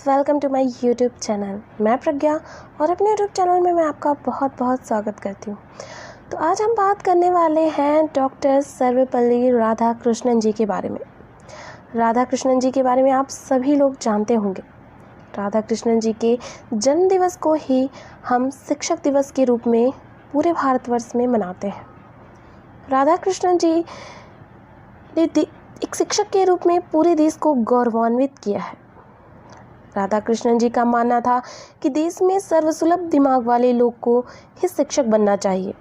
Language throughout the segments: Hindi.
Welcome to my YouTube channel. मैं प्रज्ञा और अपने यूट्यूब चैनल में मैं आपका बहुत बहुत स्वागत करती हूँ। तो आज हम बात करने वाले हैं डॉक्टर सर्वपल्ली राधाकृष्णन जी के बारे में। राधाकृष्णन जी के बारे में आप सभी लोग जानते होंगे। राधाकृष्णन जी के जन्म दिवस को ही हम शिक्षक दिवस के रूप में पूरे भारतवर्ष में मनाते हैं। राधाकृष्णन जी ने एक शिक्षक के रूप में पूरे देश को गौरवान्वित किया है। राधाकृष्णन जी का मानना था कि देश में सर्वसुलभ दिमाग वाले लोग को ही शिक्षक बनना चाहिए।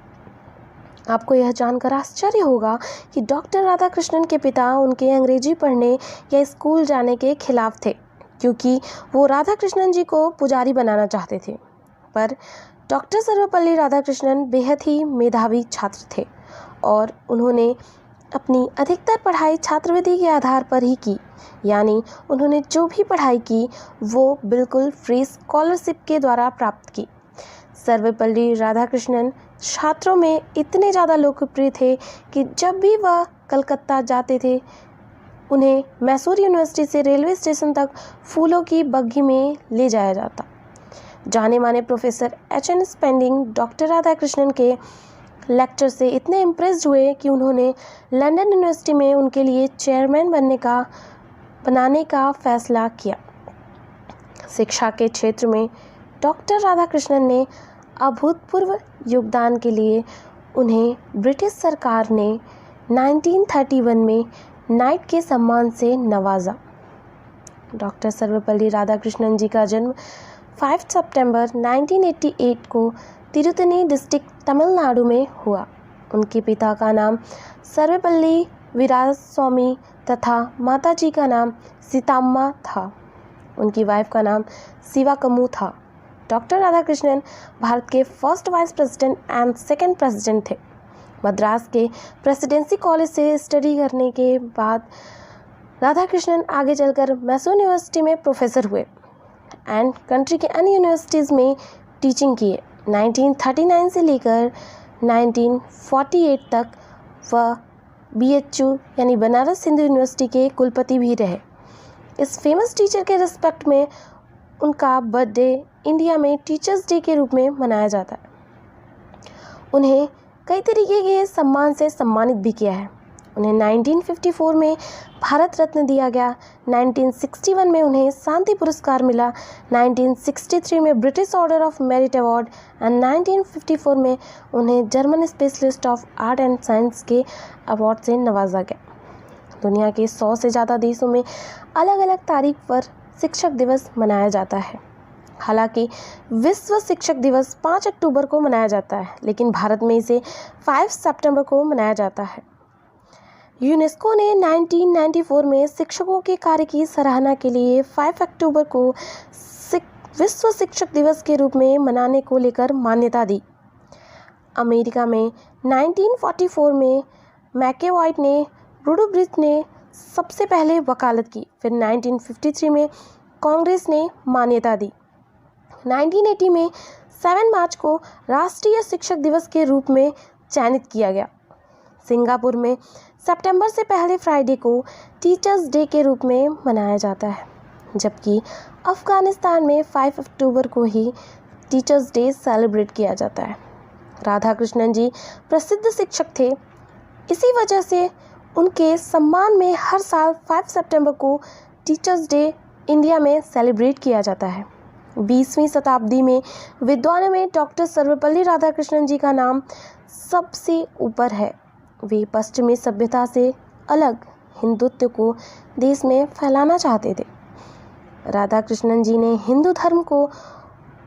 आपको यह जानकर आश्चर्य होगा कि डॉक्टर राधाकृष्णन के पिता उनके अंग्रेजी पढ़ने या स्कूल जाने के खिलाफ थे, क्योंकि वो राधाकृष्णन जी को पुजारी बनाना चाहते थे। पर डॉक्टर सर्वपल्ली राधाकृष्णन बेहद ही मेधावी छात्र थे और उन्होंने अपनी अधिकतर पढ़ाई छात्रवृत्ति के आधार पर ही की, यानी उन्होंने जो भी पढ़ाई की वो बिल्कुल फ्री स्कॉलरशिप के द्वारा प्राप्त की। सर्वपल्ली राधाकृष्णन छात्रों में इतने ज़्यादा लोकप्रिय थे कि जब भी वह कलकत्ता जाते थे उन्हें मैसूर यूनिवर्सिटी से रेलवे स्टेशन तक फूलों की बग्घी में ले जाया जाता। जाने माने professor H.N. Spending doctor Radhakrishnan के लेक्चर से इतने इम्प्रेस्ड हुए कि उन्होंने लंदन यूनिवर्सिटी में उनके लिए चेयरमैन बनाने का फैसला किया। शिक्षा के क्षेत्र में डॉक्टर राधाकृष्णन ने अभूतपूर्व योगदान के लिए उन्हें ब्रिटिश सरकार ने 1931 में नाइट के सम्मान से नवाजा। डॉक्टर सर्वपल्ली राधाकृष्णन जी का जन्म 5 सितंबर 1988 को तिरुतनी डिस्ट्रिक्ट तमिलनाडु में हुआ। उनके पिता का नाम सर्वपल्ली वीरास्वामी तथा माताजी का नाम सीताम्मा था। उनकी वाइफ का नाम शिवाकम्मू था। डॉक्टर राधाकृष्णन भारत के first vice president and second president थे। मद्रास के प्रेसिडेंसी कॉलेज से स्टडी करने के बाद राधाकृष्णन आगे चलकर मैसूर यूनिवर्सिटी में प्रोफेसर हुए एंड कंट्री के अन्य यूनिवर्सिटीज़ में टीचिंग किए। 1939 से लेकर 1948 तक वह BHU यानी बनारस हिंदू यूनिवर्सिटी के कुलपति भी रहे। इस फेमस टीचर के रिस्पेक्ट में उनका बर्थडे इंडिया में टीचर्स डे के रूप में मनाया जाता है। उन्हें कई तरीके के सम्मान से सम्मानित भी किया है। उन्हें 1954 में भारत रत्न दिया गया, 1961 में उन्हें शांति पुरस्कार मिला, 1963 में British order of merit award and 1954 में उन्हें German specialist of art and science के अवार्ड से नवाजा गया। दुनिया के 100 से ज़्यादा देशों में अलग अलग तारीख पर शिक्षक दिवस मनाया जाता है। हालांकि विश्व शिक्षक दिवस 5 अक्टूबर को मनाया जाता है, लेकिन भारत में इसे 5 सितंबर को मनाया जाता है। यूनेस्को ने 1994 में शिक्षकों के कार्य की सराहना के लिए 5 अक्टूबर को विश्व शिक्षक दिवस के रूप में मनाने को लेकर मान्यता दी। अमेरिका में 1944 में मैकेवाइट ने रूडब्रिज ने सबसे पहले वकालत की। फिर 1953 में कांग्रेस ने मान्यता दी। 1980 में 7 मार्च को राष्ट्रीय शिक्षक दिवस के रूप में चयनित किया गया। सिंगापुर में सितंबर से पहले फ्राइडे को टीचर्स डे के रूप में मनाया जाता है, जबकि अफ़गानिस्तान में 5 अक्टूबर को ही टीचर्स डे सेलिब्रेट किया जाता है। राधाकृष्णन जी प्रसिद्ध शिक्षक थे, इसी वजह से उनके सम्मान में हर साल 5 सितंबर को टीचर्स डे इंडिया में सेलिब्रेट किया जाता है। 20वीं शताब्दी में विद्वानों में डॉक्टर सर्वपल्ली राधाकृष्णन जी का नाम सबसे ऊपर है। वे पश्चिमी सभ्यता से अलग हिंदुत्व को देश में फैलाना चाहते थे। राधाकृष्णन जी ने हिंदू धर्म को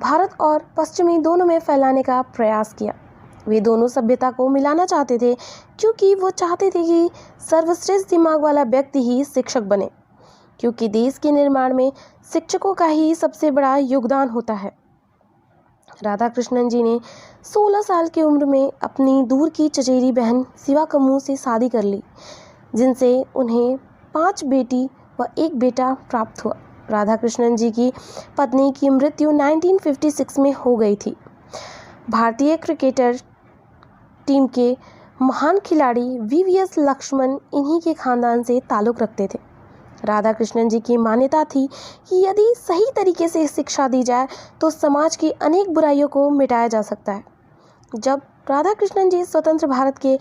भारत और पश्चिमी दोनों में फैलाने का प्रयास किया। वे दोनों सभ्यता को मिलाना चाहते थे, क्योंकि वो चाहते थे कि सर्वश्रेष्ठ दिमाग वाला व्यक्ति ही शिक्षक बने, क्योंकि देश के निर्माण में शिक्षकों का ही सबसे बड़ा योगदान होता है। राधाकृष्णन जी ने 16 साल की उम्र में अपनी दूर की चचेरी बहन शिवाकम्मू से शादी कर ली, जिनसे उन्हें 5 बेटी व 1 बेटा प्राप्त हुआ। राधाकृष्णन जी की पत्नी की मृत्यु 1956 में हो गई थी। भारतीय क्रिकेटर टीम के महान खिलाड़ी VVS लक्ष्मण इन्हीं के खानदान से ताल्लुक़ रखते थे। राधा कृष्णन जी की मान्यता थी कि यदि सही तरीके से शिक्षा दी जाए तो समाज की अनेक बुराइयों को मिटाया जा सकता है। जब राधा कृष्णन जी स्वतंत्र भारत के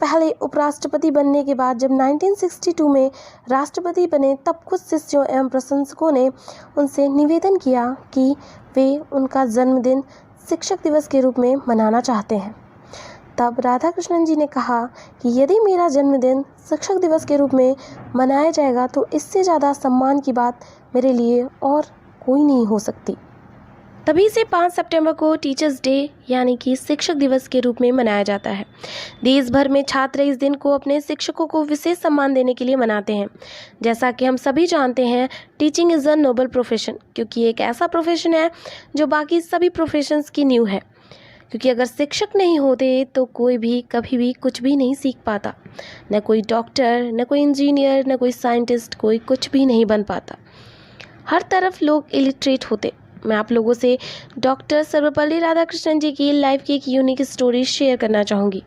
पहले उपराष्ट्रपति बनने के बाद जब 1962 में राष्ट्रपति बने, तब कुछ शिष्यों एवं प्रशंसकों ने उनसे निवेदन किया कि वे उनका जन्मदिन शिक्षक दिवस के रूप में मनाना चाहते हैं। तब राधा कृष्णन जी ने कहा कि यदि मेरा जन्मदिन शिक्षक दिवस के रूप में मनाया जाएगा तो इससे ज़्यादा सम्मान की बात मेरे लिए और कोई नहीं हो सकती। तभी से 5 सितंबर को टीचर्स डे यानी कि शिक्षक दिवस के रूप में मनाया जाता है। देश भर में छात्र इस दिन को अपने शिक्षकों को विशेष सम्मान देने के लिए मनाते हैं। जैसा कि हम सभी जानते हैं, teaching is a noble profession, क्योंकि एक ऐसा प्रोफेशन है जो बाकी सभी प्रोफेशंस की नींव है। क्योंकि अगर शिक्षक नहीं होते तो कोई भी कभी भी कुछ भी नहीं सीख पाता, न कोई डॉक्टर, न कोई इंजीनियर, न कोई साइंटिस्ट, कोई कुछ भी नहीं बन पाता। हर तरफ लोग इलिटरेट होते। मैं आप लोगों से डॉक्टर सर्वपल्ली राधाकृष्णन जी की लाइफ की एक यूनिक स्टोरी शेयर करना चाहूँगी।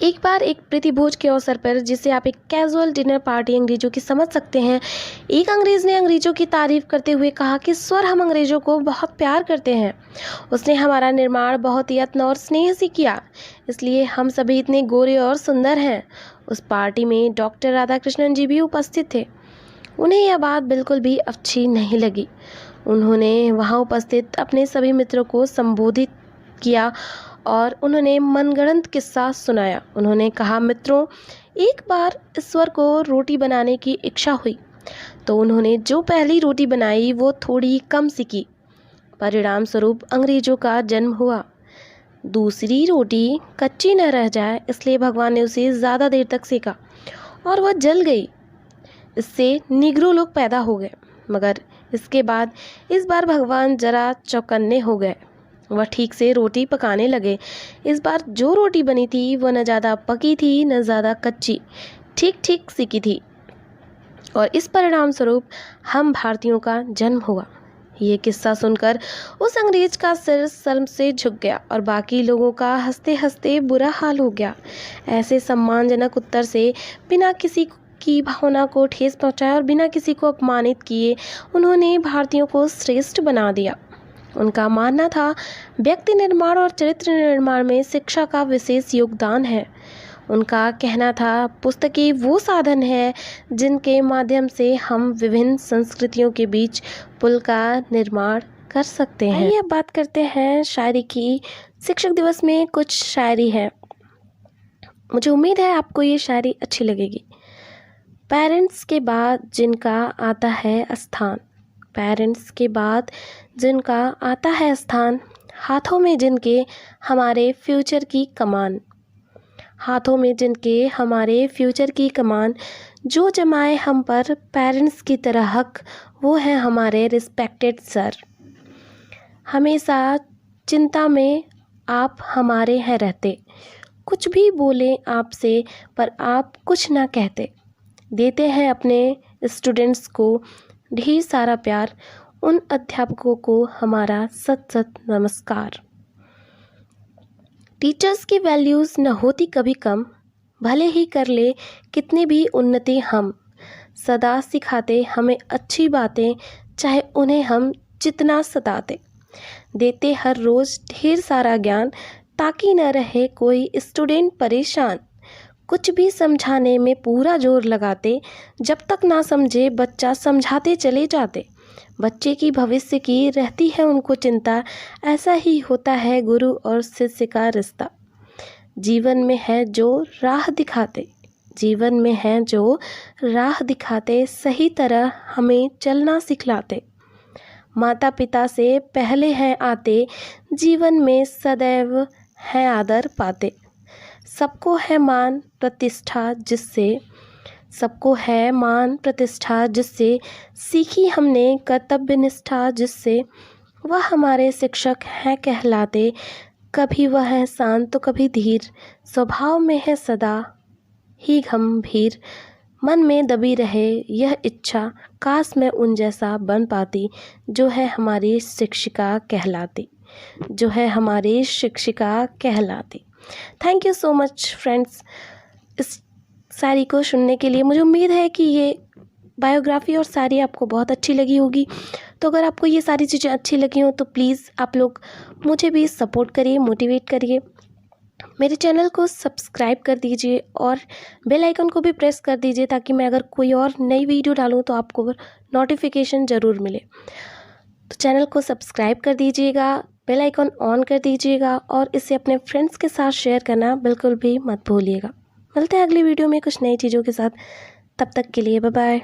एक बार एक प्रीति भोज के अवसर पर, जिसे आप एक कैजुअल डिनर पार्टी अंग्रेजों की समझ सकते हैं, एक अंग्रेज़ ने अंग्रेजों की तारीफ़ करते हुए कहा कि सर, हम अंग्रेज़ों को बहुत प्यार करते हैं। उसने हमारा निर्माण बहुत यत्न और स्नेह से किया, इसलिए हम सभी इतने गोरे और सुंदर हैं। उस पार्टी में डॉक्टर राधाकृष्णन जी भी उपस्थित थे। उन्हें यह बात बिल्कुल भी अच्छी नहीं लगी। उन्होंने वहाँ उपस्थित अपने सभी मित्रों को संबोधित किया और उन्होंने मनगढ़ंत किस्सा सुनाया। उन्होंने कहा, मित्रों, एक बार ईश्वर को रोटी बनाने की इच्छा हुई तो उन्होंने जो पहली रोटी बनाई वो थोड़ी कम सिकी। परिणाम स्वरूप अंग्रेजों का जन्म हुआ। दूसरी रोटी कच्ची न रह जाए इसलिए भगवान ने उसे ज़्यादा देर तक सेका और वह जल गई। इससे निग्रो लोग पैदा हो गए। मगर इसके बाद इस बार भगवान जरा चौकन्ने हो गए। वह ठीक से रोटी पकाने लगे। इस बार जो रोटी बनी थी वह न ज़्यादा पकी थी न ज़्यादा कच्ची, ठीक ठीक सिकी थी। और इस परिणाम स्वरूप हम भारतीयों का जन्म हुआ। ये किस्सा सुनकर उस अंग्रेज का सिर शर्म से झुक गया और बाकी लोगों का हंसते हंसते बुरा हाल हो गया। ऐसे सम्मानजनक उत्तर से बिना किसी की भावना को ठेस पहुंचाए और बिना किसी को अपमानित किए उन्होंने भारतीयों को श्रेष्ठ बना दिया। उनका मानना था, व्यक्ति निर्माण और चरित्र निर्माण में शिक्षा का विशेष योगदान है। उनका कहना था, पुस्तकें वो साधन है जिनके माध्यम से हम विभिन्न संस्कृतियों के बीच पुल का निर्माण कर सकते हैं। आइए अब बात करते हैं शायरी की। शिक्षक दिवस में कुछ शायरी है, मुझे उम्मीद है आपको ये शायरी अच्छी लगेगी। पेरेंट्स के बाद जिनका आता है स्थान, पेरेंट्स के बाद जिनका आता है स्थान, हाथों में जिनके हमारे फ्यूचर की कमान, हाथों में जिनके हमारे फ्यूचर की कमान, जो जमाए हम पर पेरेंट्स की तरह हक, वो है हमारे रिस्पेक्टेड सर। हमेशा चिंता में आप हमारे हैं रहते, कुछ भी बोलें आपसे पर आप कुछ ना कहते। देते हैं अपने स्टूडेंट्स को ढेर सारा प्यार, उन अध्यापकों को हमारा सत सत नमस्कार। टीचर्स की वैल्यूज़ न होती कभी कम, भले ही कर ले कितनी भी उन्नति हम, सदा सिखाते हमें अच्छी बातें चाहे उन्हें हम जितना सताते। देते हर रोज़ ढेर सारा ज्ञान ताकि न रहे कोई स्टूडेंट परेशान। कुछ भी समझाने में पूरा जोर लगाते, जब तक ना समझे बच्चा समझाते चले जाते। बच्चे की भविष्य की रहती है उनको चिंता, ऐसा ही होता है गुरु और शिष्य का रिश्ता। जीवन में है जो राह दिखाते, जीवन में है जो राह दिखाते, सही तरह हमें चलना सिखलाते। माता पिता से पहले हैं आते, जीवन में सदैव है आदर पाते। सबको है मान प्रतिष्ठा जिससे, सबको है मान प्रतिष्ठा जिससे, सीखी हमने कर्तव्य निष्ठा जिससे। वह हमारे शिक्षक हैं कहलाते, कभी वह है शांत तो कभी धीर, स्वभाव में है सदा ही गंभीर। मन में दबी रहे यह इच्छा, काश मैं उन जैसा बन पाती, जो है हमारी शिक्षिका कहलाती, जो है हमारी शिक्षिका कहलाती। Thank you so much friends इस शायरी को सुनने के लिए। मुझे उम्मीद है कि ये बायोग्राफी और सारी आपको बहुत अच्छी लगी होगी। तो अगर आपको ये सारी चीज़ें अच्छी लगी हों तो प्लीज़ आप लोग मुझे भी सपोर्ट करिए, मोटिवेट करिए, मेरे चैनल को सब्सक्राइब कर दीजिए और बेल आइकन को भी प्रेस कर दीजिए ताकि मैं अगर कोई और नई वीडियो डालूँ तो आपको नोटिफिकेशन ज़रूर मिले। तो चैनल को सब्सक्राइब कर दीजिएगा, बेल आइकन ऑन कर दीजिएगा और इसे अपने फ्रेंड्स के साथ शेयर करना बिल्कुल भी मत भूलिएगा। मिलते हैं अगली वीडियो में कुछ नई चीज़ों के साथ, तब तक के लिए बाय बाय।